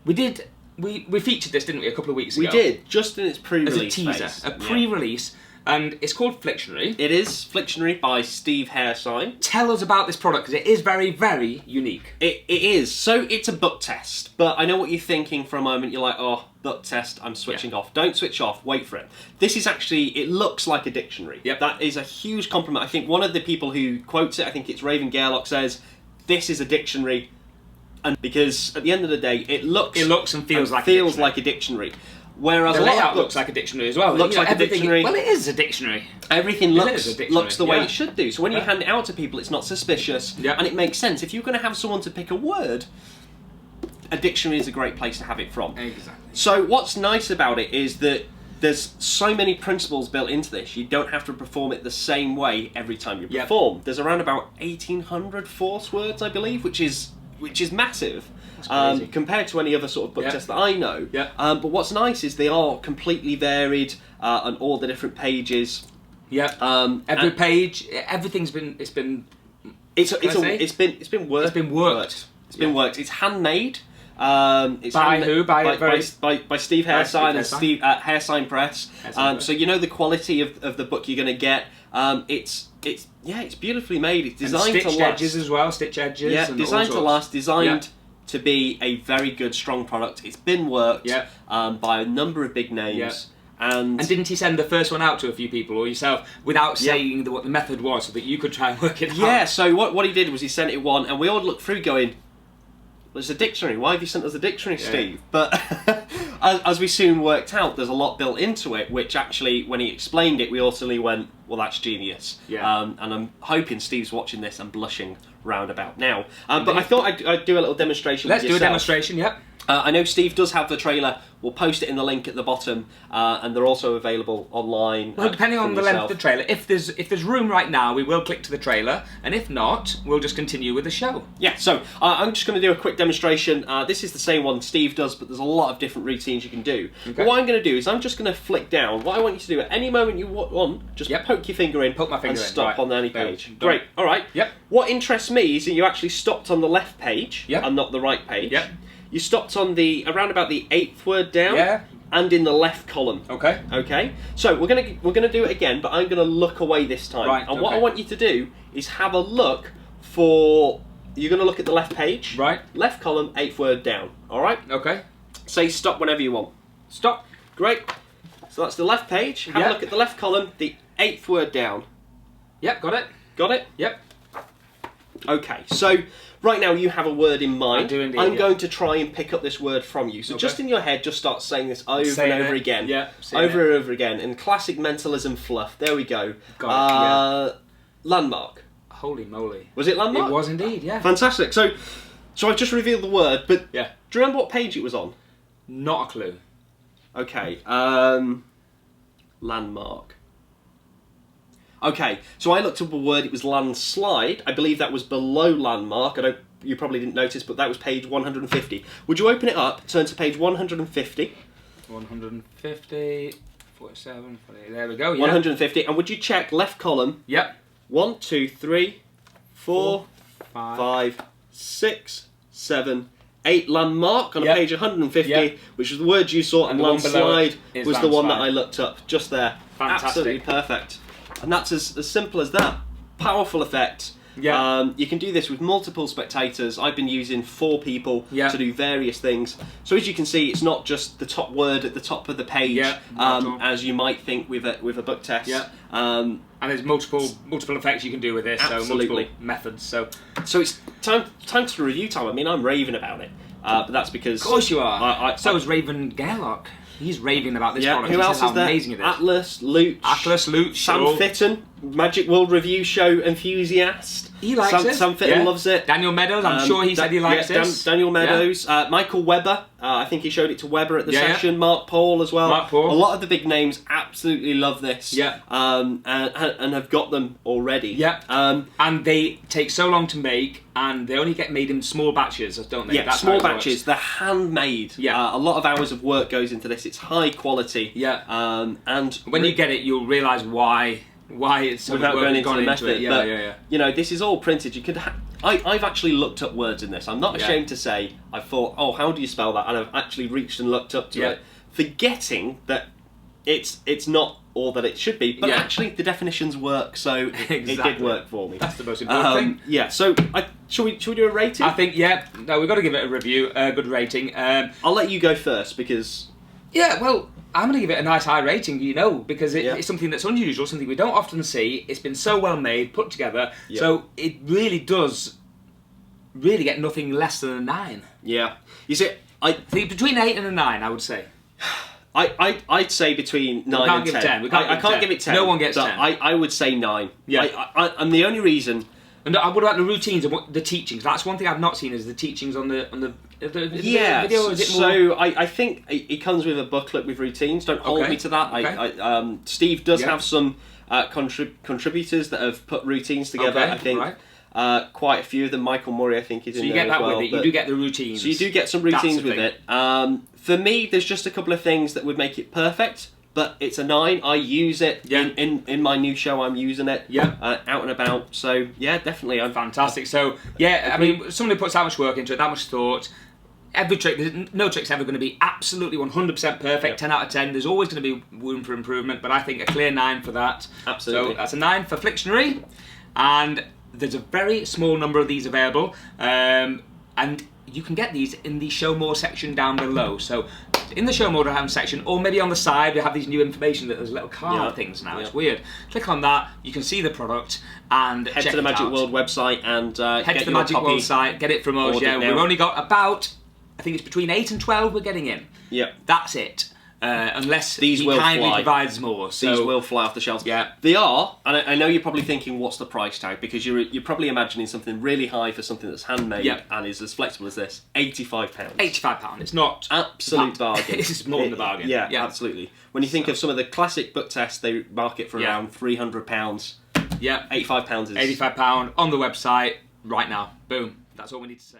We featured this, didn't we, a couple of weeks ago? We did, just in its pre-release as a teaser, phase. a pre-release, and it's called Flictionary. It is Flictionary by Steve Haresign. Tell us about this product, because it is very, very unique. It is. So it's a book test, but I know what you're thinking for a moment. You're like, oh, book test, I'm switching off. Don't switch off, wait for it. This is actually, it looks like a dictionary. Yep. That is a huge compliment. I think one of the people who quotes it, I think it's Raven Gairlock, says, this is a dictionary, and because at the end of the day, it looks and feels like a dictionary. Whereas the a lot layout of books looks like a dictionary as well. Looks like a dictionary. Well, it is a dictionary. Everything looks the way it should do. So when you Yeah. hand it out to people, it's not suspicious, Yeah. and it makes sense. If you're going to have someone to pick a word, a dictionary is a great place to have it from. Exactly. So what's nice about it is that there's so many principles built into this. You don't have to perform it the same way every time you perform. There's around about 1,800 force words, I believe, which is massive. Compared to any other sort of book test that I know. Yeah. But what's nice is they are completely varied on all the different pages. Yeah. Every page, everything's been It's been worked. It's been worked. It's been worked. It's handmade. It's by who? By Steve Haresign and Steve at Haresign Press. So you know the quality of the book you're going to get. It's beautifully made. It's designed to last. Edges as well. Stitch edges. Yeah, and designed to last. Designed Yeah. to be a very good, strong product. It's been worked by a number of big names. Yeah. And didn't he send the first one out to a few people or yourself without saying what the method was so that you could try and work it out? Yeah, so what he did was he sent it one, and we all looked through going, well, it's a dictionary. Why have you sent us a dictionary, Steve? But as we soon worked out, there's a lot built into it, which actually, when he explained it, we utterly went, well, that's genius. Yeah. And I'm hoping Steve's watching this and blushing roundabout now. But I thought I'd do a little demonstration with yourself. Let's do a demonstration, yep. I know Steve does have the trailer. We'll post it in the link at the bottom, and they're also available online. Well, depending on the length of the trailer, if there's room right now, we will click to the trailer, and if not, we'll just continue with the show. Yeah, so I'm just going to do a quick demonstration. This is the same one Steve does, but there's a lot of different routines you can do. Okay. But what I'm going to do is I'm just going to flick down. What I want you to do at any moment you want, just poke your finger in, and stop on any page. Great. All right. Yep. What interests me is that you actually stopped on the left page and not the right page. Yep. You stopped on around about the 8th word down. Yeah. And in the left column. Okay. Okay. So we're gonna do it again, but I'm gonna look away this time. Right. And what I want you to do is have a look for. You're gonna look at the left page. Right. Left column, 8th word down. All right. Okay. Say stop whenever you want. Stop. Great. So that's the left page. Have a look at the left column, the 8th word down. Yep. Got it. Got it. Yep. Okay. So. Right now you have a word in mind. I do indeed, I'm going to try and pick up this word from you. So just in your head, just start saying this over and over again. Yeah. Over and over again. In classic mentalism fluff. There we go. Got it, Landmark. Holy moly. Was it landmark? It was indeed, yeah. Fantastic. So I've just revealed the word, but do you remember what page it was on? Not a clue. Okay. Landmark. Okay, so I looked up a word, it was landslide. I believe that was below landmark. You probably didn't notice, but that was page 150. Would you open it up, turn to page 150? 150, 47, 48, there we go, 150, and would you check left column? Yep. 1, 2, 3, 4, 5, 6, 7, 8, landmark on page 150, which was the word you saw, and landslide was the one that I looked up, just there. Fantastic. Absolutely perfect. And that's as simple as that. Powerful effect. Yeah. You can do this with multiple spectators. I've been using 4 people to do various things. So as you can see, it's not just the top word at the top of the page, as you might think with a book test. Yeah. And there's multiple effects you can do with this. Absolutely. So multiple methods. So it's time to review time. I mean, I'm raving about it, but that's because of course you are. So is Raven Gairlock. He's raving about this product. Who else is there? Amazing it is. Atlas, Looch, Sam Fitton, Magic World Review Show enthusiast. He likes it. Sam Fitton loves it. Daniel Meadows, I'm sure he said he likes this. Daniel Meadows. Michael Webber, I think he showed it to Webber at the session. Mark Paul as well. Mark Paul. A lot of the big names absolutely love this. Yeah. And have got them already. Yeah. And they take so long to make, and they only get made in small batches, don't they? Yeah, That's small batches. They're handmade. Yeah. A lot of hours of work goes into this. It's high quality. Yeah. And when you get it, you'll realise why it's so without going into the into method. it. But, you know, this is all printed. You could I've actually looked up words in this. I'm not ashamed to say I've thought, oh, how do you spell that? And I've actually reached and looked up to it, forgetting that it's not all that it should be, but actually the definitions work, so it did work for me. That's the most important thing. Yeah, so shall we do a rating? I think, no, we've got to give it a review, a good rating. I'll let you go first, because... Yeah, well, I'm going to give it a nice high rating, because it's something that's unusual, something we don't often see. It's been so well made, put together, so it really does get nothing less than a 9. Yeah. You see, I think between 8 and a 9, I would say. I'd say between 9 and 10. I can't give it 10. No one gets 10. I would say 9. Yeah. And the only reason... And what about the routines and the teachings? That's one thing I've not seen, is the teachings on the video. Is it more... So I think it comes with a booklet with routines. Don't hold me to that. Okay. Steve does have some contributors that have put routines together. I think quite a few of them. Michael Murray, I think, is in there. So you get that with it. You do get the routines. So you do get some routines with it. For me, there's just a couple of things that would make it perfect. But it's a 9. I use it in my new show. I'm using it out and about. So yeah, definitely. I'm fantastic. So yeah, I mean, somebody puts that much work into it, that much thought. Every trick, no trick's ever going to be absolutely 100% perfect. 10 out of 10. There's always going to be room for improvement. But I think a clear 9 for that. Absolutely. So that's a 9 for Flictionary, and there's a very small number of these available, and you can get these in the Show More section down below. So in the Show More section, or maybe on the side, we have these new information that there's little card things now. It's weird. Click on that, you can see the product, and head to the Magic World website and head to the Magic World site, get it from us. Yeah, we've only got about, I think it's between 8 and 12 we're getting in. Yeah. That's it. Unless these he will kindly fly. provides more. So, these will fly off the shelves. Yeah. They are, and I know you're probably thinking, what's the price tag? Because you're probably imagining something really high for something that's handmade and is as flexible as this. £85. £85. It's not... Absolute bargain. It's more than a bargain. Yeah, absolutely. When you think of some of the classic book tests, they market for around £300. Yeah. £85 is... £85 on the website right now. Boom. That's all we need to say.